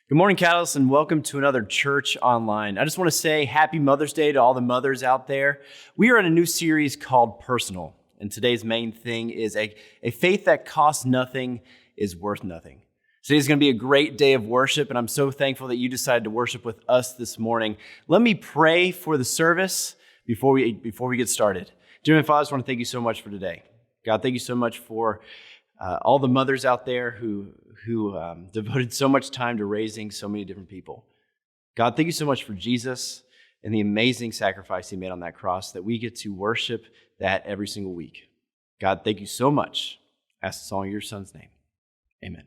Good morning, Catalyst, and welcome to another Church Online. I just want to say happy Mother's Day to all the mothers out there. We are in a new series called Personal, and today's main thing is a faith that costs nothing is worth nothing. Today's going to be a great day of worship, and I'm so thankful that you decided to worship with us this morning. Let me pray for the service before we get started. Dear Heavenly Father, I just want to thank you so much for today. God, thank you so much for all the mothers out there who devoted so much time to raising so many different people. God, thank you so much for Jesus and the amazing sacrifice he made on that cross that we get to worship that every single week. God, thank you so much. I ask this all in your son's name. Amen.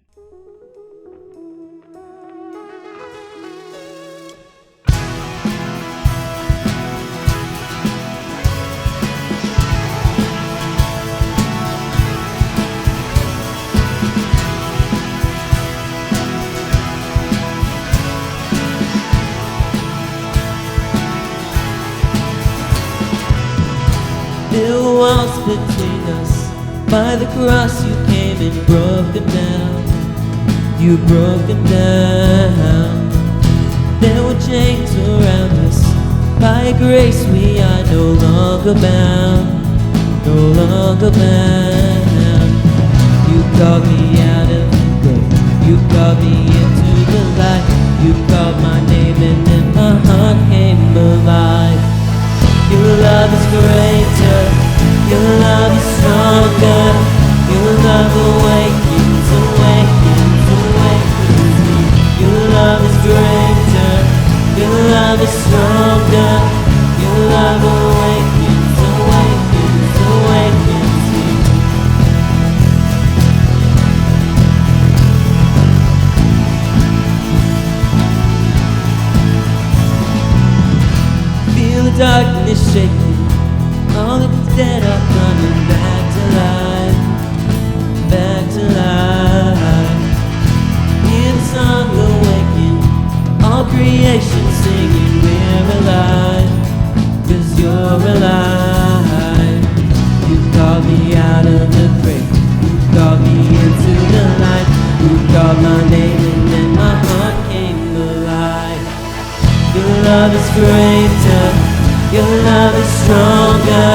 There were walls between us. By the cross you came and broke them down. You broke them down. There were chains around us. By grace we are no longer bound. No longer bound. You called me out of the grave. You called me into the light. You called my name and then my heart came alive. Your love is greater, your love is stronger, your love awakens, awakens, awakens me. Your love is greater, your love is stronger, your love awakens, awakens, awakens me. Feel the darkness shaking. All of the dead are coming back to life, back to life. Hear the song awaken, all creation singing, we're alive, 'cause you're alive. You called me out of the grave, you called me into the light, you called my name and then my heart came alive. Your love is greater, your love is stronger,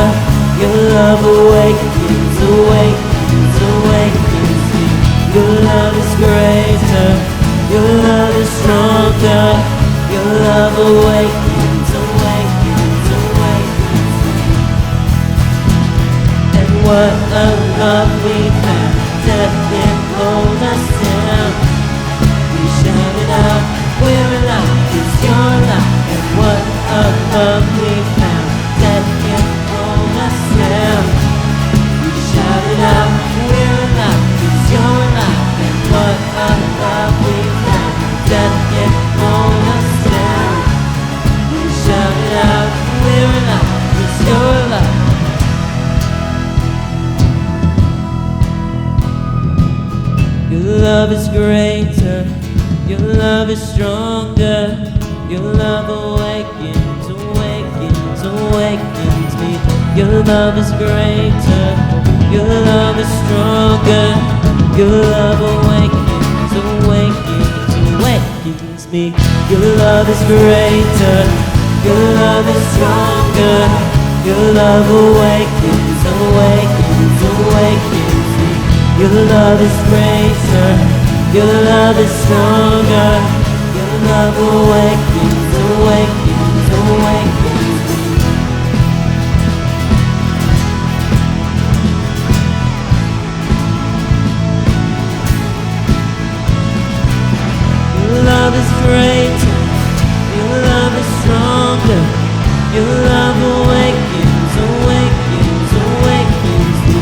your love awakens, awakens, awakens me. Your love is greater, your love is stronger, your love awakens, awakens, awakens me. And what a love we found, death can't hold us down. We shout it out, we're alive, it's your life. And what a love we found, death can't hold us down. We shout it out, we're alive, it's your life. And what a love we found, death can't hold us down. We shout it out, we're alive, it's your life. Your love is greater, your love is stronger, your love awakens, awakens, awakens me. Your love is greater, your love is stronger, your love awakens, awakens, awakens me. Your love is greater, your love is stronger, your love awakens, awakens, awakens me. Your love is greater, your love is stronger, your love awakens, awakens, awakens me. Your love is greater, your love is stronger, your love awakens, awakens, awakens me.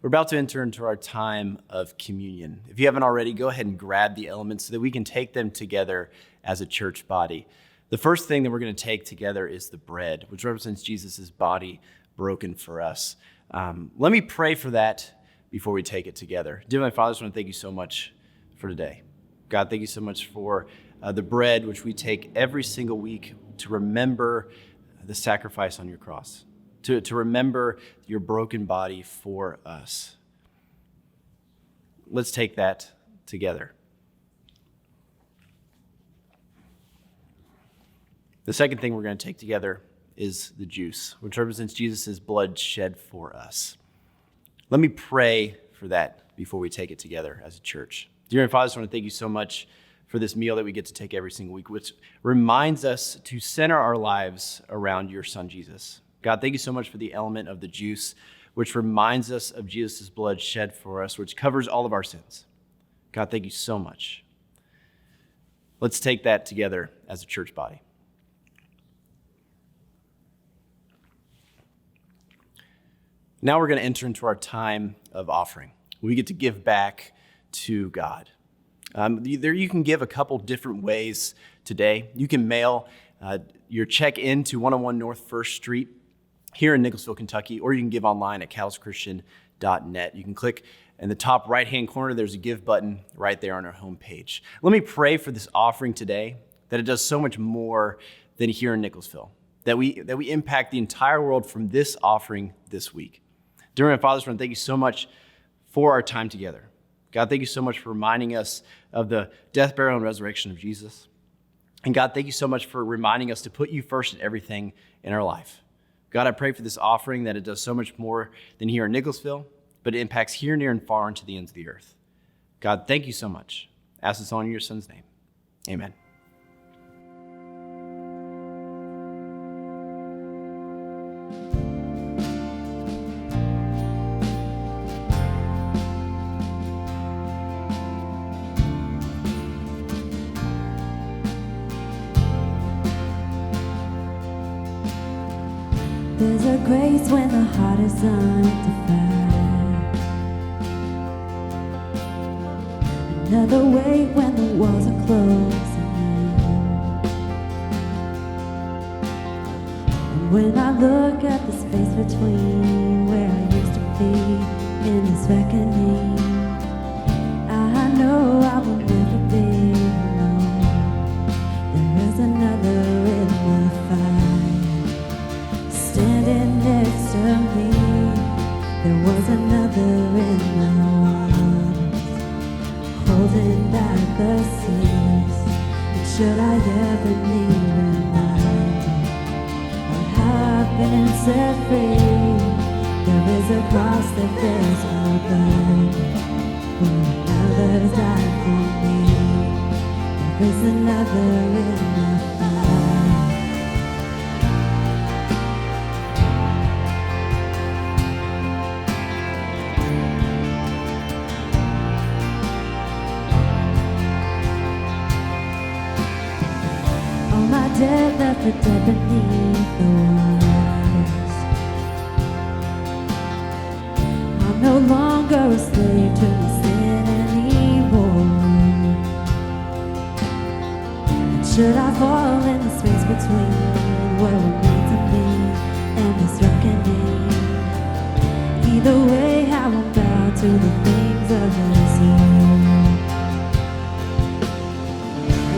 We're about to enter into our time of communion. If you haven't already, go ahead and grab the elements so that we can take them together as a church body. The first thing that we're going to take together is the bread, which represents Jesus' body broken for us. Let me pray for that before we take it together. Dear my Father, I just want to thank you so much for today. God, thank you so much for the bread, which we take every single week to remember the sacrifice on your cross, to remember your broken body for us. Let's take that together. The second thing we're going to take together is the juice, which represents Jesus' blood shed for us. Let me pray for that before we take it together as a church. Dear Father, I just want to thank you so much for this meal that we get to take every single week, which reminds us to center our lives around your son, Jesus. God, thank you so much for the element of the juice, which reminds us of Jesus' blood shed for us, which covers all of our sins. God, thank you so much. Let's take that together as a church body. Now we're going to enter into our time of offering. We get to give back to God. You can give a couple different ways today. You can mail your check in to 101 North 1st Street here in Nicholasville, Kentucky, or you can give online at calluschristian.net. You can click in the top right-hand corner. There's a give button right there on our homepage. Let me pray for this offering today, that it does so much more than here in Nicholasville, that we impact the entire world from this offering this week. Dear Father, I want to thank you so much for our time together. God, thank you so much for reminding us of the death, burial, and resurrection of Jesus. And God, thank you so much for reminding us to put you first in everything in our life. God, I pray for this offering that it does so much more than here in Nicholasville, but it impacts here, near, and far into the ends of the earth. God, thank you so much. I ask this all in your son's name. Amen. There's a grace when the heart is undefined. Another way when the walls are closing in. And when I look at the space between where I used to be in this reckoning, I know I will never be alone. There is another in the fight. Standing next to me, there was another in the waters, holding back the seas. And should I ever need reminding of how I've been set free, there is a cross that bears my burden, where another died for me. There is another in the fire. Dead left for dead beneath the waters. I'm no longer a slave to my sin anymore. And should I fall in the space between where we're meant to be and this reckoning, either way I will bow to the things of the soul.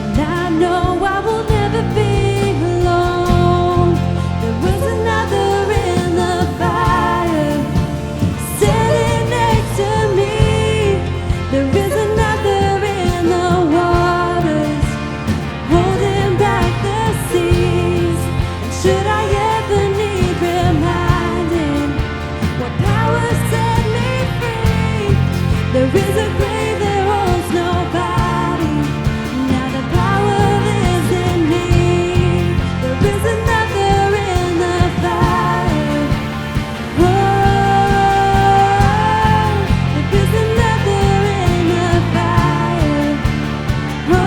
And I know I will never be alone. There is another in the fire, standing next to me. There is another in the waters, holding back the seas. And should I ever need reminding what power set me free, there is a grave that holds nobody. Now the power lives in me. There is another in the fire. Oh, there is another in the fire. Oh,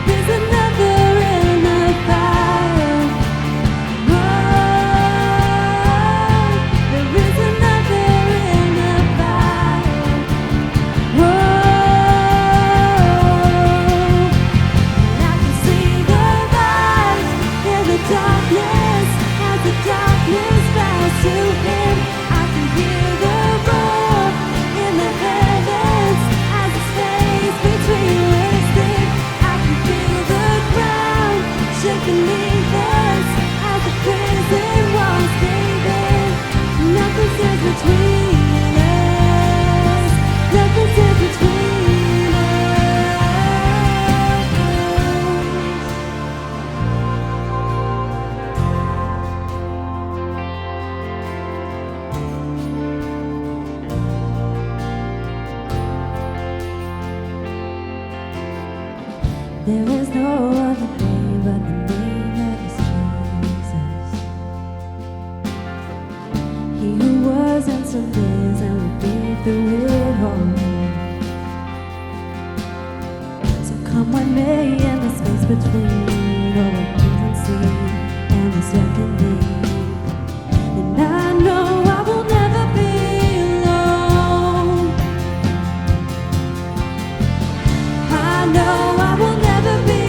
there is another in the fire. Oh, there is There is no other name but the name that is Jesus. He who was and still is and will be through it all. So come what may in the space between all the things unseen and the second thing. And I know I will never be alone. I know I will never be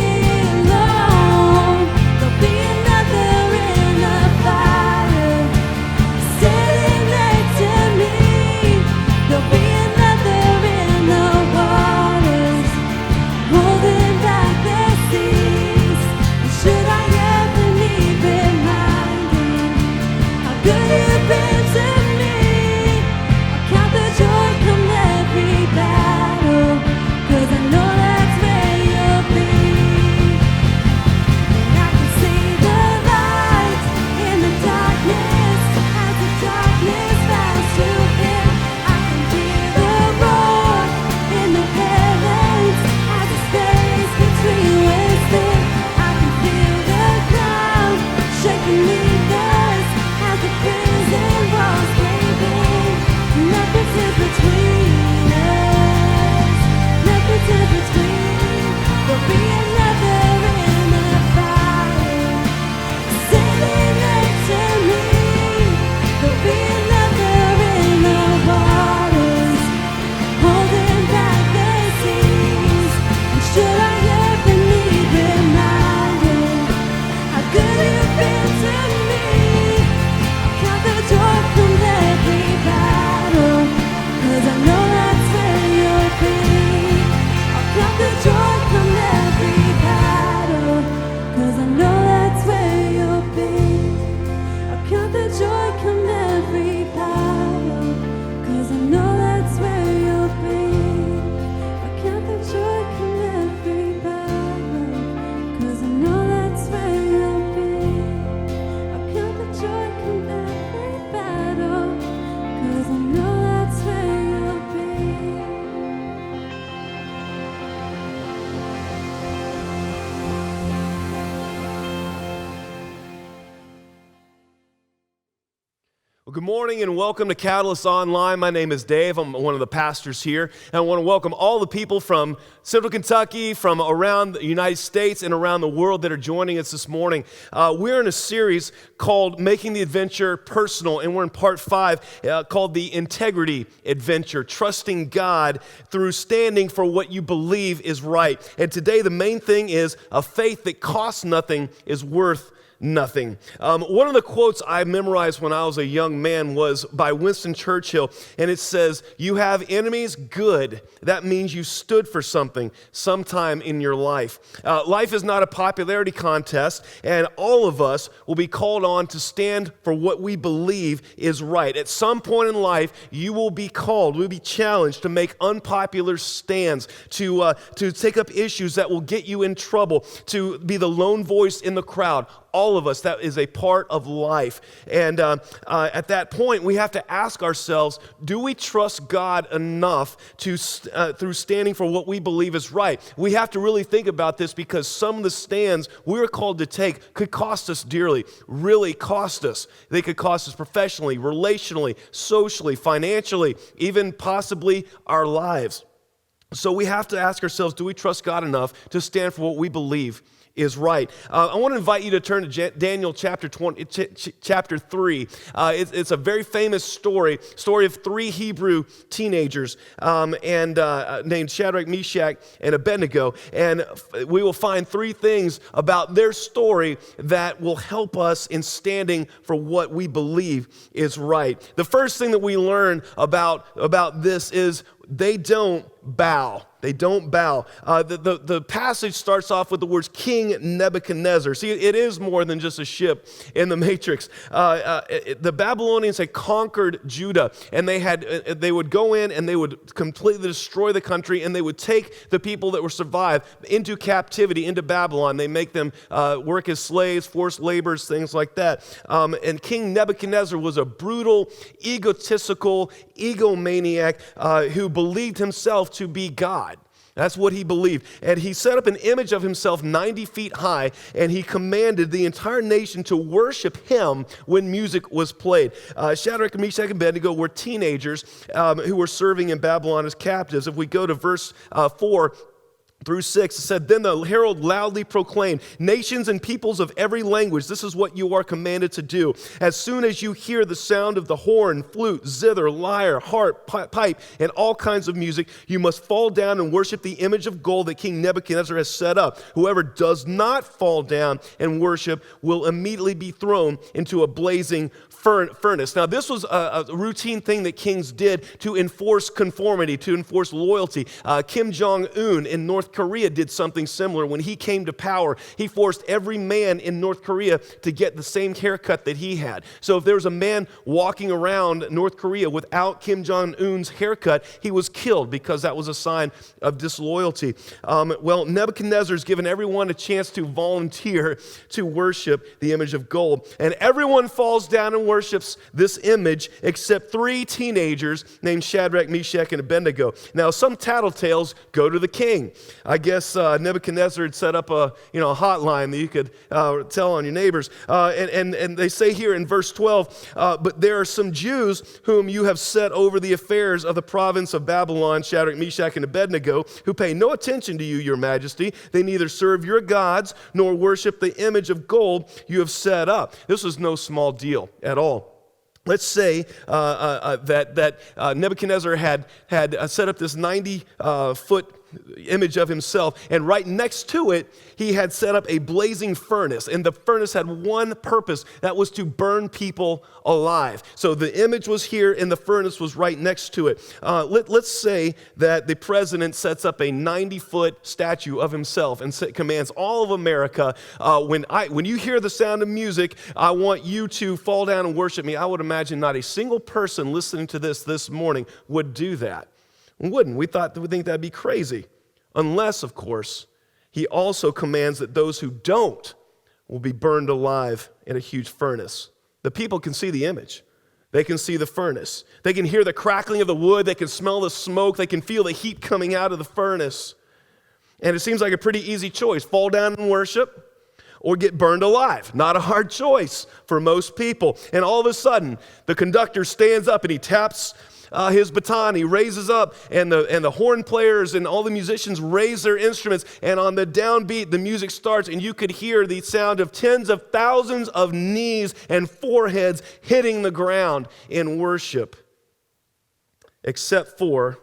alone. There'll be another in the fire sitting next to me. There'll be another in the waters holding back the seas. And should I ever need reminding how good you've been to me, I'll count the joy come every battle, 'cause I know that's where you'll be. And I can see the light in the darkness as the darkness fades to him. I can hear the roar in the heavens as the space between was thin. I can feel the ground shaking beneath us as the prison walls cave in. Nothing stands between us. Nothing stands between. There'll be another in the fire sitting next to me. There'll be another in the waters holding back the seas. And should I ever need reminding how good you've been to me, I'll count the joy from every battle, 'cause I know that's where you'll be. I'll count the joy from every battle, 'cause I know that's where you'll be. I'll count the joy from every battle, 'cause I know that's where you'll be. I'll count the joy from every battle, 'cause I know that's where you'll be. I'll count the joy from every battle, 'cause I know that's where you'll be. Well, good morning and welcome to Catalyst Online. My name is Dave. I'm one of the pastors here. And I want to welcome all the people from Central Kentucky, from around the United States and around the world that are joining us this morning. We're in a series called Making the Adventure Personal, and we're in part 5 called The Integrity Adventure, trusting God through standing for what you believe is right. And today the main thing is a faith that costs nothing is worth nothing. One of the quotes I memorized when I was a young man was by Winston Churchill, and it says, "You have enemies, good. That means you stood for something sometime in your life." Life is not a popularity contest, and all of us will be called on to stand for what we believe is right. At some point in life, you will be called, will be challenged to make unpopular stands, to take up issues that will get you in trouble, to be the lone voice in the crowd. All of us, that is a part of life. And at that point, we have to ask ourselves, do we trust God enough to, through standing for what we believe is right? We have to really think about this, because some of the stands we're called to take could cost us dearly, really cost us. They could cost us professionally, relationally, socially, financially, even possibly our lives. So we have to ask ourselves, do we trust God enough to stand for what we believe is right? I want to invite you to turn to Daniel chapter 3. It's a very famous story of 3 Hebrew teenagers named Shadrach, Meshach, and Abednego. And we will find 3 things about their story that will help us in standing for what we believe is right. The first thing that we learn about this is they don't bow. They don't bow. The passage starts off with the words King Nebuchadnezzar. See, it is more than just a ship in the Matrix. The Babylonians had conquered Judah, and they would go in and they would completely destroy the country, and they would take the people that were survived into captivity, into Babylon. They make them work as slaves, forced laborers, things like that. And King Nebuchadnezzar was a brutal, egotistical egomaniac who believed himself to be God. That's what he believed. And he set up an image of himself 90 feet high, and he commanded the entire nation to worship him when music was played. Shadrach, Meshach, and Abednego were teenagers who were serving in Babylon as captives. If we go to verse 4, through 6, it said, "Then the herald loudly proclaimed, 'Nations and peoples of every language, this is what you are commanded to do. As soon as you hear the sound of the horn, flute, zither, lyre, harp, pipe, and all kinds of music, you must fall down and worship the image of gold that King Nebuchadnezzar has set up. Whoever does not fall down and worship will immediately be thrown into a blazing furnace.'" Now, this was a routine thing that kings did to enforce conformity, to enforce loyalty. Kim Jong-un in North Korea did something similar. When he came to power, he forced every man in North Korea to get the same haircut that he had. So if there was a man walking around North Korea without Kim Jong-un's haircut, he was killed because that was a sign of disloyalty. Well, Nebuchadnezzar's given everyone a chance to volunteer to worship the image of gold. And everyone falls down and worships this image except 3 teenagers named Shadrach, Meshach, and Abednego. Now, some tattletales go to the king. I guess Nebuchadnezzar had set up a hotline that you could tell on your neighbors. And they say here in verse 12, "But there are some Jews whom you have set over the affairs of the province of Babylon, Shadrach, Meshach, and Abednego, who pay no attention to you, your majesty. They neither serve your gods nor worship the image of gold you have set up." This was no small deal at all. Let's say that Nebuchadnezzar had set up this 90-foot image of himself, and right next to it, he had set up a blazing furnace, and the furnace had one purpose, that was to burn people alive. So the image was here, and the furnace was right next to it. Let's say that the president sets up a 90-foot statue of himself and commands all of America, when you hear the sound of music, I want you to fall down and worship me. I would imagine not a single person listening to this morning would do that. Wouldn't. We think that'd be crazy. Unless, of course, he also commands that those who don't will be burned alive in a huge furnace. The people can see the image. They can see the furnace. They can hear the crackling of the wood. They can smell the smoke. They can feel the heat coming out of the furnace. And it seems like a pretty easy choice. Fall down and worship or get burned alive. Not a hard choice for most people. And all of a sudden, the conductor stands up and he taps his baton. He raises up, and the horn players and all the musicians raise their instruments, and on the downbeat, the music starts, and you could hear the sound of tens of thousands of knees and foreheads hitting the ground in worship, except for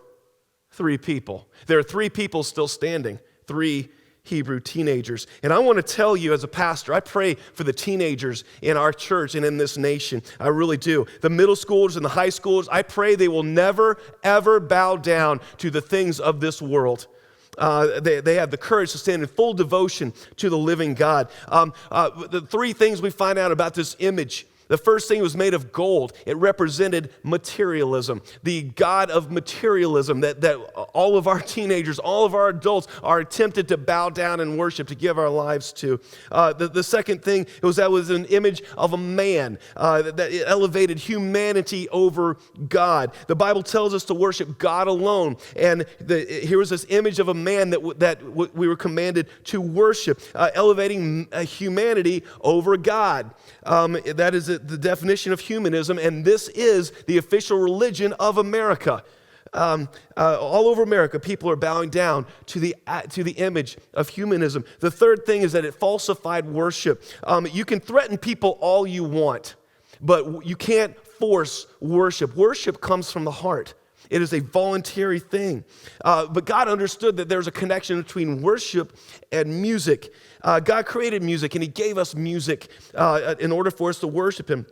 3 people. There are 3 people still standing, 3 Hebrew teenagers. And I want to tell you as a pastor, I pray for the teenagers in our church and in this nation. I really do. The middle schoolers and the high schoolers, I pray they will never, ever bow down to the things of this world. They have the courage to stand in full devotion to the living God. The 3 things we find out about this image. The first thing was made of gold. It represented materialism, the god of materialism that all of our teenagers, all of our adults are tempted to bow down and worship, to give our lives to. The second thing was an image of a man that it elevated humanity over God. The Bible tells us to worship God alone, and here was this image of a man that we were commanded to worship, elevating humanity over God. That is the definition of humanism, and this is the official religion of America. All over America, people are bowing down to the image of humanism. The third thing is that it falsified worship. You can threaten people all you want, but you can't force worship. Worship comes from the heart. It is a voluntary thing. But God understood that there's a connection between worship and music. God created music, and He gave us music in order for us to worship Him.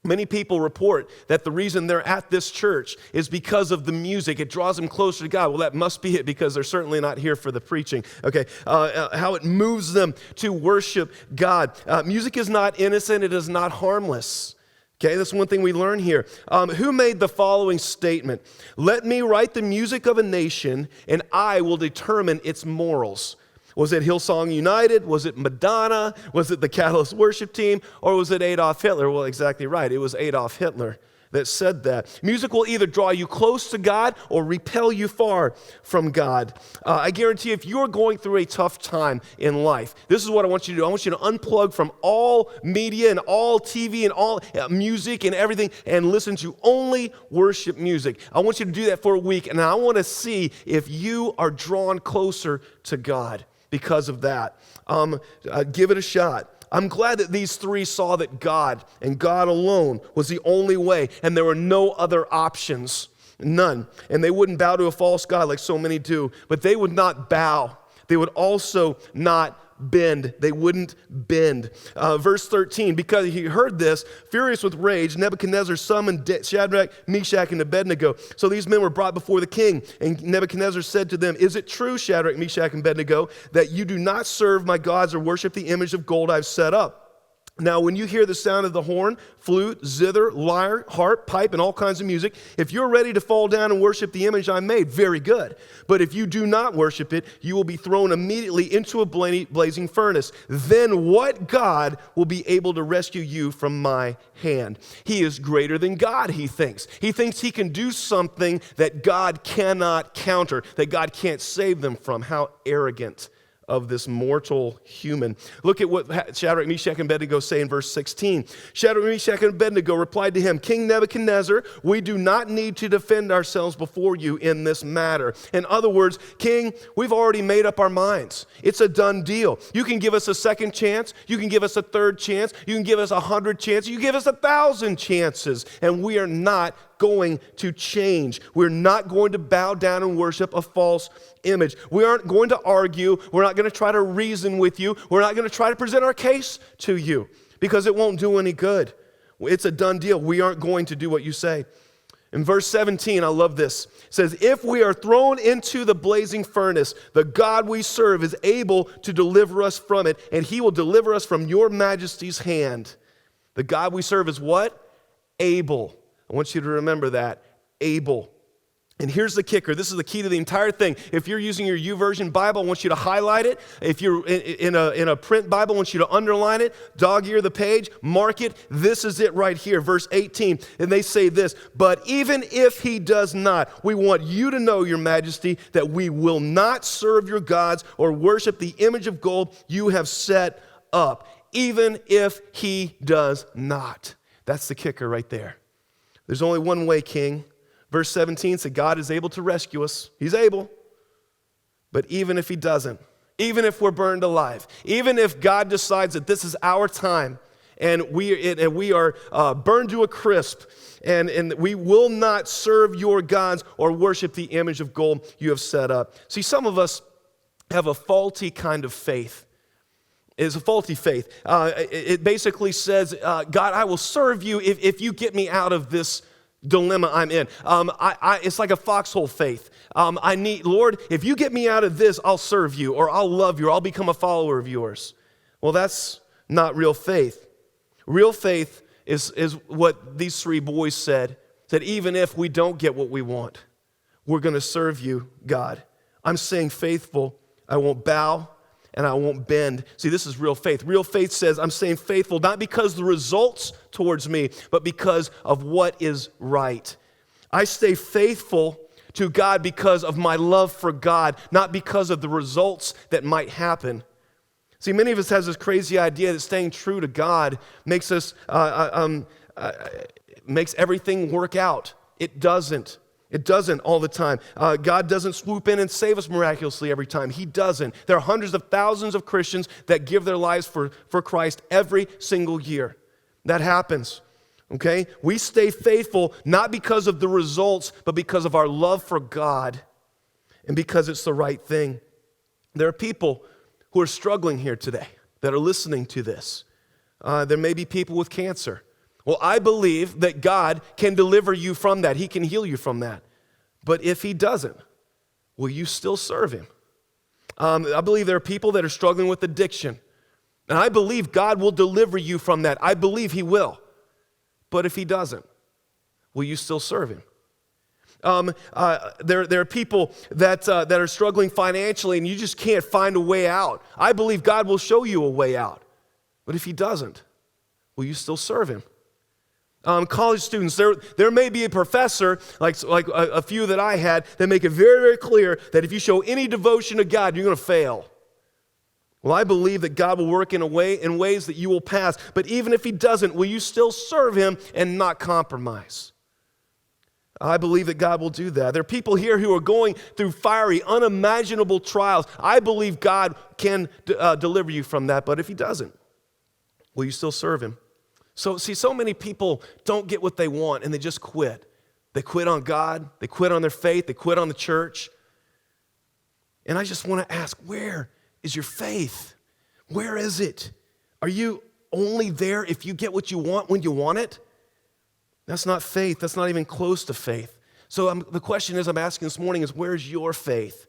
Many people report that the reason they're at this church is because of the music. It draws them closer to God. Well, that must be it, because they're certainly not here for the preaching. Okay, how it moves them to worship God. Music is not innocent. It is not harmless. Okay, that's one thing we learn here. Who made the following statement? "Let me write the music of a nation, and I will determine its morals." Was it Hillsong United? Was it Madonna? Was it the Catalyst worship team? Or was it Adolf Hitler? Well, exactly right. It was Adolf Hitler. that said that. Music will either draw you close to God or repel you far from God. I guarantee if you're going through a tough time in life, this is what I want you to do. I want you to unplug from all media and all TV and all music and everything and listen to only worship music. I want you to do that for a week, and I want to see if you are drawn closer to God because of that. Give it a shot. I'm glad that these three saw that God and God alone was the only way, and there were no other options, none. And they wouldn't bow to a false god like so many do, but they would not bow. They would also not bend. They wouldn't bend. Verse 13, because he heard this, furious with rage, Nebuchadnezzar summoned Shadrach, Meshach, and Abednego. So these men were brought before the king, and Nebuchadnezzar said to them, "Is it true, Shadrach, Meshach, and Abednego, that you do not serve my gods or worship the image of gold I've set up? Now, when you hear the sound of the horn, flute, zither, lyre, harp, pipe, and all kinds of music, if you're ready to fall down and worship the image I made, very good. But if you do not worship it, you will be thrown immediately into a blazing furnace. Then what God will be able to rescue you from my hand?" He is greater than God, he thinks. He thinks he can do something that God cannot counter, that God can't save them from. How arrogant of this mortal human. Look at what Shadrach, Meshach, and Abednego say in verse 16. Shadrach, Meshach, and Abednego replied to him, "King Nebuchadnezzar, we do not need to defend ourselves before you in this matter." In other words, King, we've already made up our minds. It's a done deal. You can give us a second chance. You can give us a third chance. You can give us 100 chances. You give us 1,000 chances, and we are not going to change. We're not going to bow down and worship a false image. We aren't going to argue. We're not going to try to reason with you. We're not going to try to present our case to you because it won't do any good. It's a done deal. We aren't going to do what you say. In verse 17, I love this. It says, "If we are thrown into the blazing furnace, the God we serve is able to deliver us from it, and he will deliver us from your majesty's hand." The God we serve is what? Able. I want you to remember that. Able. And here's the kicker. This is the key to the entire thing. If you're using your YouVersion Bible, I want you to highlight it. If you're in a print Bible, I want you to underline it, dog-ear the page, mark it. This is it right here, verse 18. And they say this, "But even if he does not, we want you to know, your majesty, that we will not serve your gods or worship the image of gold you have set up." Even if he does not. That's the kicker right there. There's only one way, King. Verse 17 said God is able to rescue us. He's able. But even if he doesn't, even if we're burned alive, even if God decides that this is our time and we are burned to a crisp and we will not serve your gods or worship the image of gold you have set up. See, some of us have a faulty kind of faith. It's a faulty faith. It basically says, God, I will serve you if you get me out of this dilemma I'm in. It's like a foxhole faith. Lord, if you get me out of this, I'll serve you, or I'll love you, or I'll become a follower of yours. Well, that's not real faith. Real faith is what these three boys said, that even if we don't get what we want, we're going to serve you, God. I'm staying faithful. I won't bow and I won't bend. See, this is real faith. Real faith says I'm staying faithful, not because of the results towards me, but because of what is right. I stay faithful to God because of my love for God, not because of the results that might happen. See, many of us have this crazy idea that staying true to God makes us makes everything work out. It doesn't. It doesn't all the time. God doesn't swoop in and save us miraculously every time. He doesn't. There are hundreds of thousands of Christians that give their lives for Christ every single year. That happens, okay? We stay faithful not because of the results, but because of our love for God and because it's the right thing. There are people who are struggling here today that are listening to this. There may be people with cancer. Well, I believe that God can deliver you from that. He can heal you from that. But if he doesn't, will you still serve him? I believe there are people that are struggling with addiction. And I believe God will deliver you from that. I believe he will. But if he doesn't, will you still serve him? There are people that are struggling financially and you just can't find a way out. I believe God will show you a way out. But if he doesn't, will you still serve him? College students, there may be a professor, like a few that I had, that make it very, very clear that if you show any devotion to God, you're going to fail. Well, I believe that God will work in ways that you will pass. But even if he doesn't, will you still serve him and not compromise? I believe that God will do that. There are people here who are going through fiery, unimaginable trials. I believe God can deliver you from that. But if he doesn't, will you still serve him? So many people don't get what they want and they just quit. They quit on God. They quit on their faith. They quit on the church. And I just want to ask, where is your faith? Where is it? Are you only there if you get what you want when you want it? That's not faith. That's not even close to faith. So the question I'm asking this morning is, where's your faith?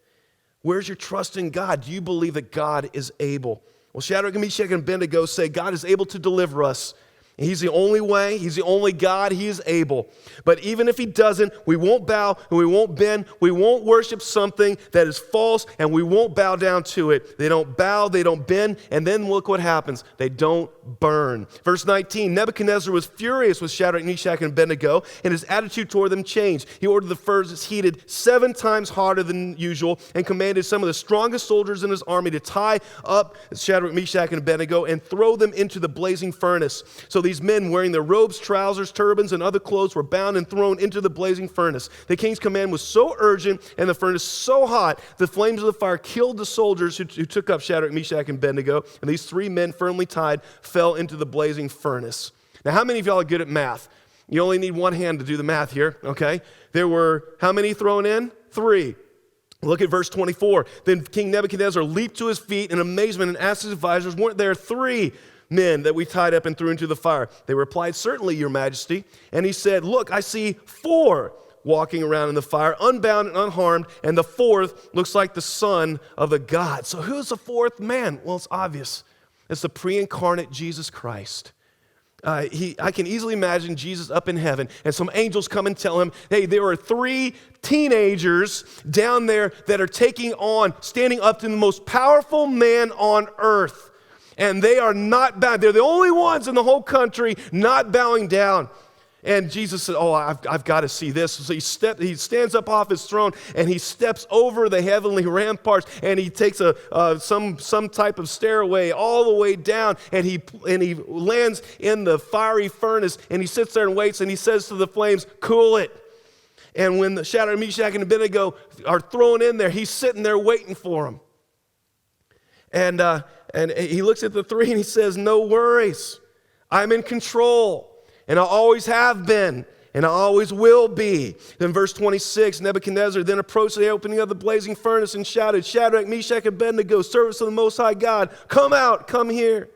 Where's your trust in God? Do you believe that God is able? Well, Shadrach, Meshach, and Abednego say God is able to deliver us. He's the only way. He's the only God. He is able. But even if he doesn't, we won't bow and we won't bend. We won't worship something that is false, and we won't bow down to it. They don't bow, they don't bend, and then look what happens. They don't burn. Verse 19, Nebuchadnezzar was furious with Shadrach, Meshach, and Abednego, and his attitude toward them changed. He ordered the furnace heated 7 times hotter than usual and commanded some of the strongest soldiers in his army to tie up Shadrach, Meshach, and Abednego and throw them into the blazing furnace. So these men, wearing their robes, trousers, turbans, and other clothes, were bound and thrown into the blazing furnace. The king's command was so urgent and the furnace so hot, the flames of the fire killed the soldiers who took up Shadrach, Meshach, and Abednego, and these 3 men, firmly tied, fell into the blazing furnace. Now, how many of y'all are good at math? You only need one hand to do the math here, okay? There were how many thrown in? 3. Look at verse 24. Then King Nebuchadnezzar leaped to his feet in amazement and asked his advisors, weren't there 3 men that we tied up and threw into the fire? They replied, certainly, your majesty. And he said, look, I see 4 walking around in the fire, unbound and unharmed, and the 4th looks like the son of the God. So who's the 4th man? Well, it's obvious. It's the pre-incarnate Jesus Christ. I can easily imagine Jesus up in heaven, and some angels come and tell him, hey, there are 3 teenagers down there that are standing up to the most powerful man on earth. And they are not bowing. They're the only ones in the whole country not bowing down. And Jesus said, oh, I've got to see this. So he stands up off his throne, and he steps over the heavenly ramparts, and he takes some type of stairway all the way down, and he lands in the fiery furnace, and he sits there and waits, and he says to the flames, cool it. And when the Shadrach, Meshach, and Abednego are thrown in there, he's sitting there waiting for them. And he looks at the 3 and he says, no worries. I'm in control, and I always have been, and I always will be. Then verse 26, Nebuchadnezzar then approached the opening of the blazing furnace and shouted, Shadrach, Meshach, and Abednego, servants of the Most High God, come out, come here.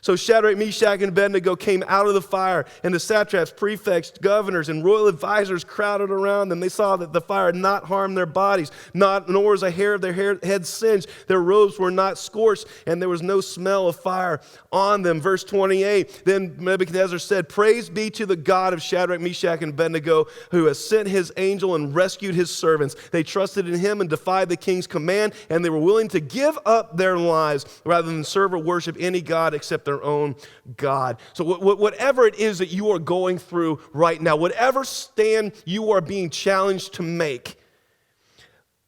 So Shadrach, Meshach, and Abednego came out of the fire, and the satraps, prefects, governors, and royal advisors crowded around them. They saw that the fire had not harmed their bodies, nor was a hair of their head singed. Their robes were not scorched, and there was no smell of fire on them. Verse 28, then Nebuchadnezzar said, praise be to the God of Shadrach, Meshach, and Abednego, who has sent his angel and rescued his servants. They trusted in him and defied the king's command, and they were willing to give up their lives rather than serve or worship any god except their own God. So whatever it is that you are going through right now, whatever stand you are being challenged to make,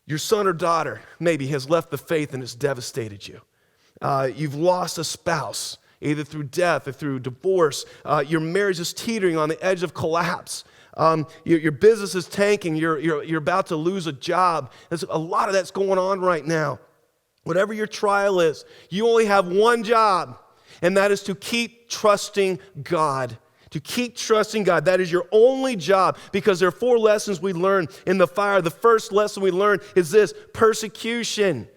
your son or daughter maybe has left the faith and has devastated you. You've lost a spouse, either through death or through divorce. Your marriage is teetering on the edge of collapse. Your business is tanking. You're about to lose a job. There's a lot of that's going on right now. Whatever your trial is, you only have one job, and that is to keep trusting God. To keep trusting God. That is your only job, because there are 4 lessons we learn in the fire. The first lesson we learn is this: persecution.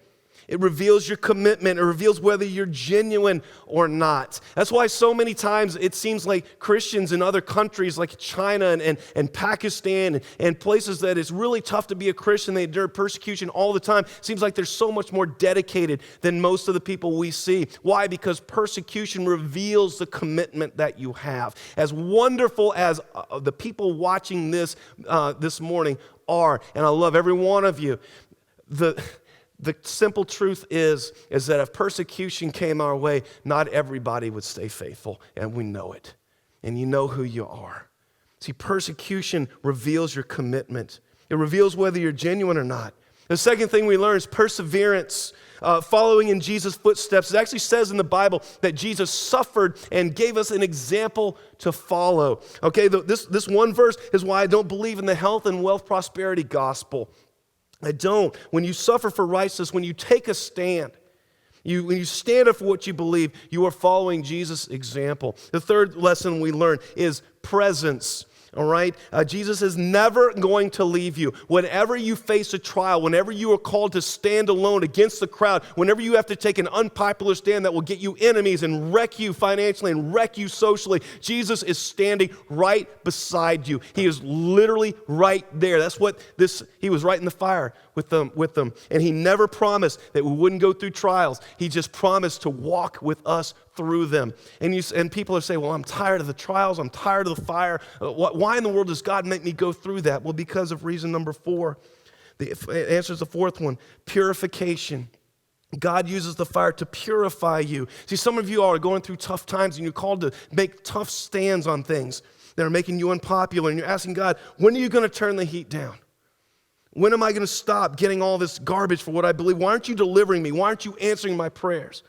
It reveals your commitment. It reveals whether you're genuine or not. That's why so many times it seems like Christians in other countries like China and Pakistan and places that it's really tough to be a Christian, they endure persecution all the time. It seems like they're so much more dedicated than most of the people we see. Why? Because persecution reveals the commitment that you have. As wonderful as the people watching this morning are, and I love every one of you, the simple truth is that if persecution came our way, not everybody would stay faithful, and we know it. And you know who you are. See, persecution reveals your commitment. It reveals whether you're genuine or not. The second thing we learn is perseverance. Following in Jesus' footsteps. It actually says in the Bible that Jesus suffered and gave us an example to follow. Okay, this one verse is why I don't believe in the health and wealth prosperity gospel. I don't. When you suffer for righteousness, when you take a stand, when you stand up for what you believe, you are following Jesus' example. The third lesson we learn is presence. All right? Jesus is never going to leave you. Whenever you face a trial, whenever you are called to stand alone against the crowd, whenever you have to take an unpopular stand that will get you enemies and wreck you financially and wreck you socially, Jesus is standing right beside you. He is literally right there. That's what he was right in the fire with them. And he never promised that we wouldn't go through trials. He just promised to walk with us through them. And people are saying, well, I'm tired of the trials. I'm tired of the fire. Why in the world does God make me go through that? Well, because of reason number 4. The answer is the fourth one, purification. God uses the fire to purify you. See, some of you are going through tough times and you're called to make tough stands on things that are making you unpopular. And you're asking God, when are you going to turn the heat down? When am I going to stop getting all this garbage for what I believe? Why aren't you delivering me? Why aren't you answering my prayers?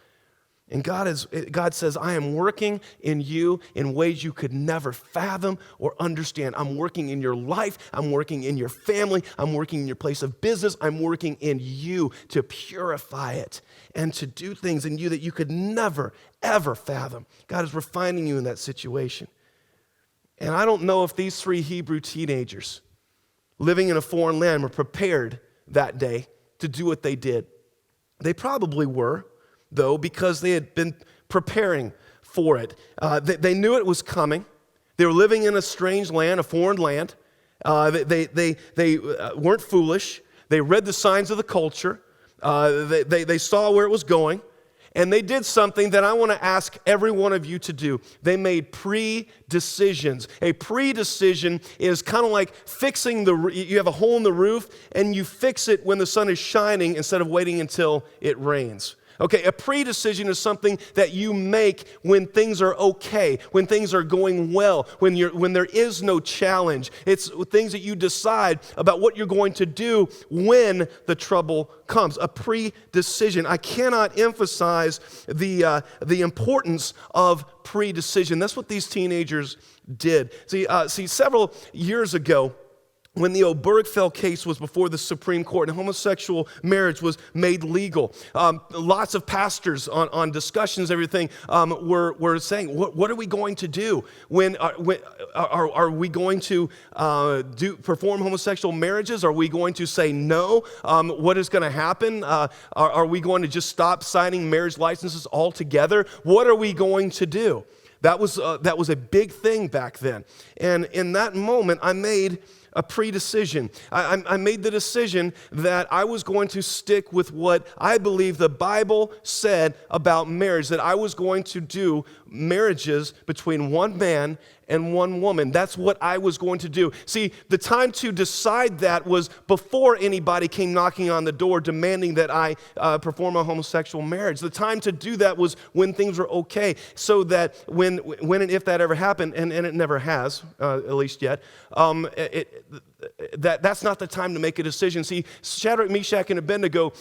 And God says, I am working in you in ways you could never fathom or understand. I'm working in your life. I'm working in your family. I'm working in your place of business. I'm working in you to purify it and to do things in you that you could never, ever fathom. God is refining you in that situation. And I don't know if these 3 Hebrew teenagers living in a foreign land were prepared that day to do what they did. They probably were, though, because they had been preparing for it. They knew it was coming. They were living in a strange land, a foreign land. They weren't foolish. They read the signs of the culture. They saw where it was going. And they did something that I want to ask every one of you to do. They made pre-decisions. A pre-decision is kind of like fixing you have a hole in the roof and you fix it when the sun is shining instead of waiting until it rains. Okay, a pre-decision is something that you make when things are okay, when things are going well, when there is no challenge. It's things that you decide about what you're going to do when the trouble comes. A pre-decision. I cannot emphasize the importance of pre-decision. That's what these teenagers did. See, several years ago, when the Obergefell case was before the Supreme Court and homosexual marriage was made legal, lots of pastors on discussions, everything, were saying, what are we going to do? Are we going to perform homosexual marriages? Are we going to say no? What is going to happen? Are we going to just stop signing marriage licenses altogether? What are we going to do? That was a big thing back then. And in that moment, I made a pre-decision. I made the decision that I was going to stick with what I believe the Bible said about marriage, that I was going to do marriages between one man and one woman. That's what I was going to do. See, the time to decide that was before anybody came knocking on the door demanding that I perform a homosexual marriage. The time to do that was when things were okay, so that when and if that ever happened, and it never has, at least yet, that's not the time to make a decision. See, Shadrach, Meshach, and Abednego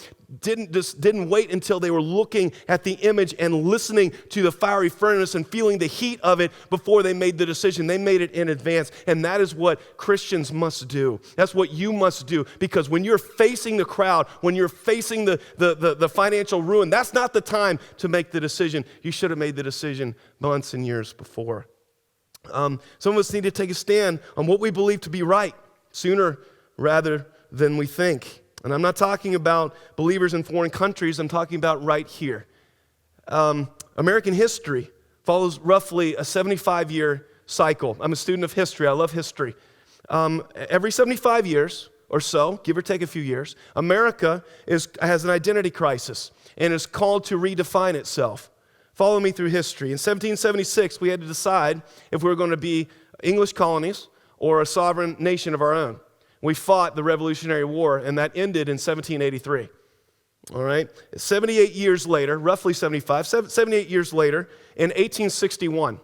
didn't wait until they were looking at the image and listening to the fiery furnace and feeling the heat of it before they made the decision. They made it in advance, and that is what Christians must do. That's what you must do, because when you're facing the crowd, when you're facing the financial ruin, that's not the time to make the decision. You should have made the decision months and years before. Some of us need to take a stand on what we believe to be right sooner rather than we think. And I'm not talking about believers in foreign countries. I'm talking about right here. American history follows roughly a 75-year cycle. I'm a student of history. I love history. Every 75 years or so, give or take a few years, America has an identity crisis and is called to redefine itself. Follow me through history. In 1776, we had to decide if we were going to be English colonies or a sovereign nation of our own. We fought the Revolutionary War, and that ended in 1783. All right? 78 years later, roughly 78 years later, in 1861,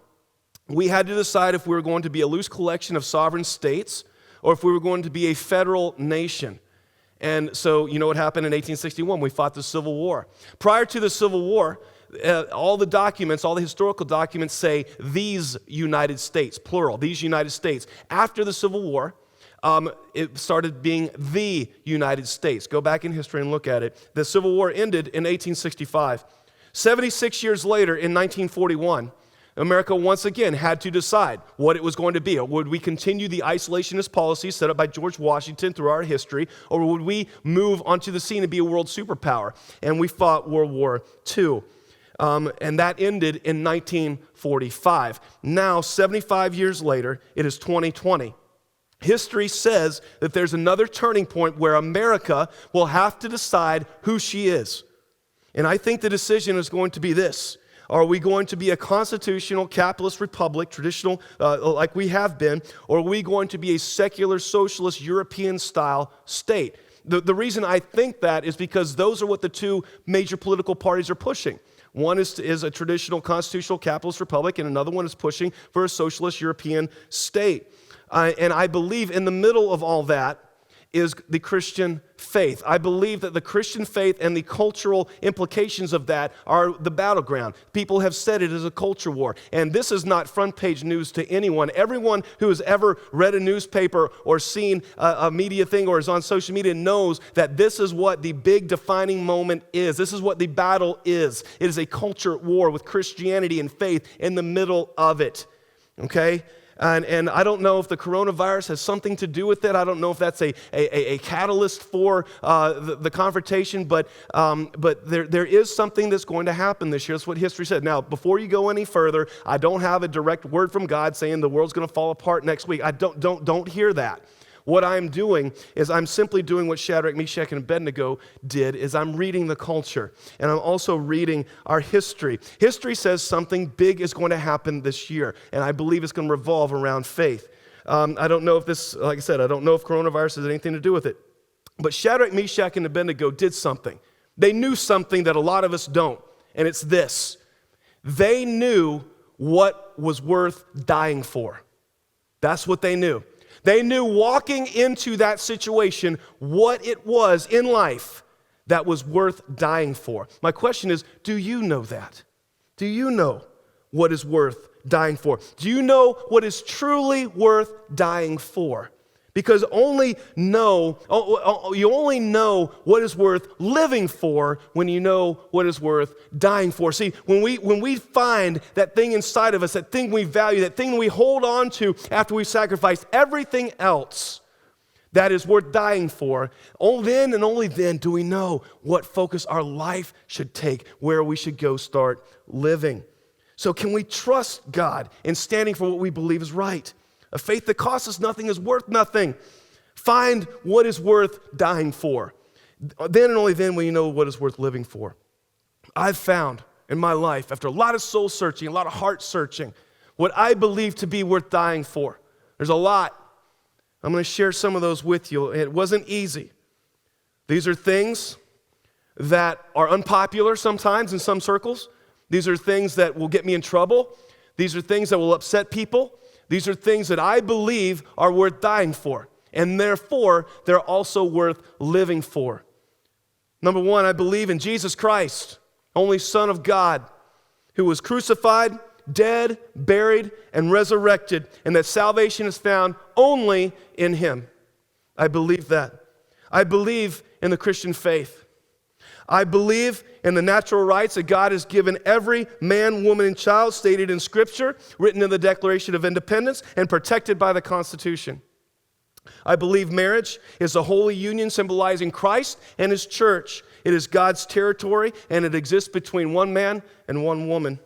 we had to decide if we were going to be a loose collection of sovereign states or if we were going to be a federal nation. And so, you know what happened in 1861? We fought the Civil War. Prior to the Civil War, all the documents, all the historical documents say these United States, plural, these United States. After the Civil War, it started being the United States. Go back in history and look at it. The Civil War ended in 1865. 76 years later, in 1941, America once again had to decide what it was going to be. Would we continue the isolationist policy set up by George Washington through our history, or would we move onto the scene and be a world superpower? And we fought World War II. And that ended in 1945. Now, 75 years later, it is 2020. History says that there's another turning point where America will have to decide who she is. And I think the decision is going to be this. Are we going to be a constitutional capitalist republic, traditional, like we have been, or are we going to be a secular, socialist, European-style state? The reason I think that is because those are what the two major political parties are pushing. One is a traditional constitutional capitalist republic, and another one is pushing for a socialist European state. And I believe in the middle of all that is the Christian faith. I believe that the Christian faith and the cultural implications of that are the battleground. People have said it is a culture war. And this is not front page news to anyone. Everyone who has ever read a newspaper or seen a media thing or is on social media knows that this is what the big defining moment is. This is what the battle is. It is a culture war with Christianity and faith in the middle of it. Okay? And I don't know if the coronavirus has something to do with it. I don't know if that's a catalyst for the confrontation, but there is something that's going to happen this year. That's what history said. Now, before you go any further, I don't have a direct word from God saying the world's going to fall apart next week. I don't hear that. What I'm doing is I'm simply doing what Shadrach, Meshach, and Abednego did, is I'm reading the culture, and I'm also reading our history. History says something big is going to happen this year, and I believe it's going to revolve around faith. I don't know if this, like I said, I don't know if coronavirus has anything to do with it, but Shadrach, Meshach, and Abednego did something. They knew something that a lot of us don't, and it's this. They knew what was worth dying for. That's what they knew. They knew walking into that situation what it was in life that was worth dying for. My question is, do you know that? Do you know what is worth dying for? Do you know what is truly worth dying for? Because you only know what is worth living for when you know what is worth dying for. See, when we find that thing inside of us, that thing we value, that thing we hold on to after we've sacrificed everything else that is worth dying for, then and only then do we know what focus our life should take, where we should go start living. So can we trust God in standing for what we believe is right? A faith that costs us nothing is worth nothing. Find what is worth dying for. Then and only then will you know what is worth living for. I've found in my life, after a lot of soul searching, a lot of heart searching, what I believe to be worth dying for. There's a lot. I'm going to share some of those with you. It wasn't easy. These are things that are unpopular sometimes in some circles. These are things that will get me in trouble. These are things that will upset people. These are things that I believe are worth dying for, and therefore, they're also worth living for. Number one, I believe in Jesus Christ, only Son of God, who was crucified, dead, buried, and resurrected, and that salvation is found only in Him. I believe that. I believe in the Christian faith. I believe in the natural rights that God has given every man, woman, and child stated in Scripture, written in the Declaration of Independence, and protected by the Constitution. I believe marriage is a holy union symbolizing Christ and His church. It is God's territory, and it exists between one man and one woman.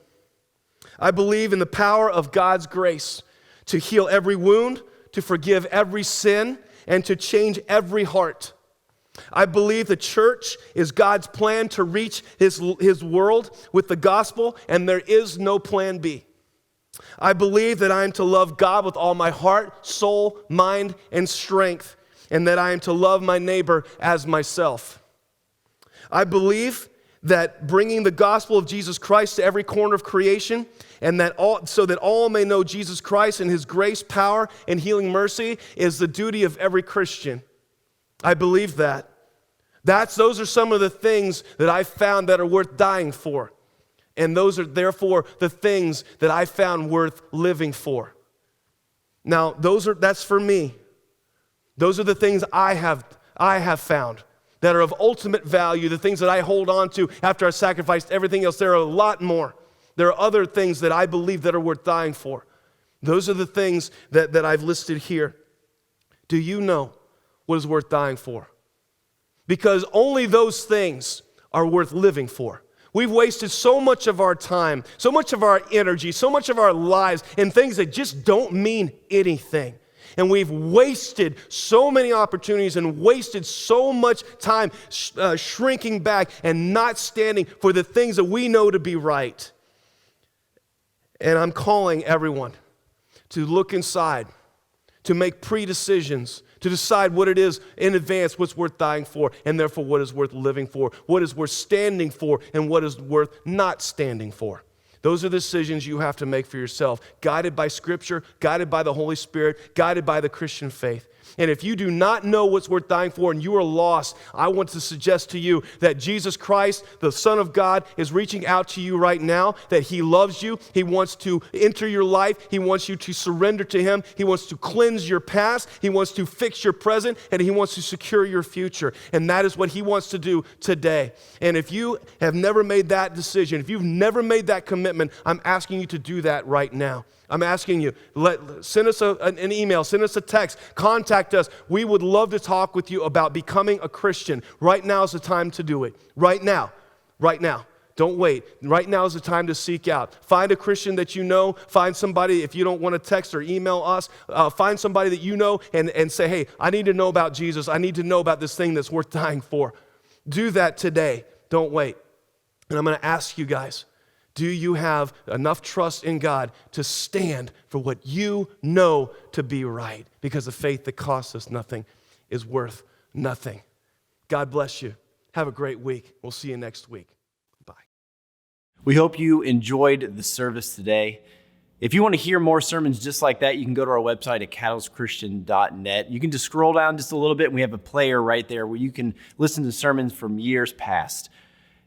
I believe in the power of God's grace to heal every wound, to forgive every sin, and to change every heart. I believe the church is God's plan to reach His world with the gospel, and there is no plan B. I believe that I am to love God with all my heart, soul, mind, and strength, and that I am to love my neighbor as myself. I believe that bringing the gospel of Jesus Christ to every corner of creation, and so that all may know Jesus Christ and his grace, power, and healing mercy is the duty of every Christian. I believe that. Those are some of the things that I found that are worth dying for. And those are therefore the things that I found worth living for. Now, that's for me. Those are the things I have found that are of ultimate value, the things that I hold on to after I sacrificed everything else. There are a lot more. There are other things that I believe that are worth dying for. Those are the things that I've listed here. Do you know what is worth dying for? Because only those things are worth living for. We've wasted so much of our time, so much of our energy, so much of our lives in things that just don't mean anything. And we've wasted so many opportunities and wasted so much time shrinking back and not standing for the things that we know to be right. And I'm calling everyone to look inside, to make pre-decisions, to decide what it is in advance, what's worth dying for, and therefore what is worth living for, what is worth standing for, and what is worth not standing for. Those are decisions you have to make for yourself, guided by Scripture, guided by the Holy Spirit, guided by the Christian faith. And if you do not know what's worth dying for and you are lost, I want to suggest to you that Jesus Christ, the Son of God, is reaching out to you right now, that he loves you. He wants to enter your life. He wants you to surrender to him. He wants to cleanse your past. He wants to fix your present, and he wants to secure your future. And that is what he wants to do today. And if you have never made that decision, if you've never made that commitment, I'm asking you to do that right now. I'm asking you, send us an email, send us a text, contact us. We would love to talk with you about becoming a Christian. Right now is the time to do it. Right now. Don't wait. Right now is the time to seek out. Find a Christian that you know. Find somebody, if you don't want to text or email us, find somebody that you know and say, hey, I need to know about Jesus. I need to know about this thing that's worth dying for. Do that today. Don't wait. And I'm going to ask you guys, do you have enough trust in God to stand for what you know to be right? Because the faith that costs us nothing is worth nothing. God bless you. Have a great week. We'll see you next week. Bye. We hope you enjoyed the service today. If you want to hear more sermons just like that, you can go to our website at catalystchristian.net. You can just scroll down just a little bit, and we have a player right there where you can listen to sermons from years past.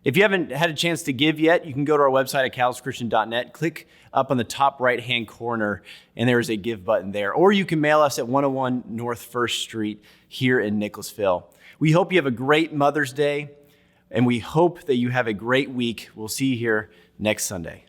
If you haven't had a chance to give yet, you can go to our website at catalystchristian.net, click up on the top right-hand corner, and there is a give button there. Or you can mail us at 101 North 1st Street here in Nicholasville. We hope you have a great Mother's Day, and we hope that you have a great week. We'll see you here next Sunday.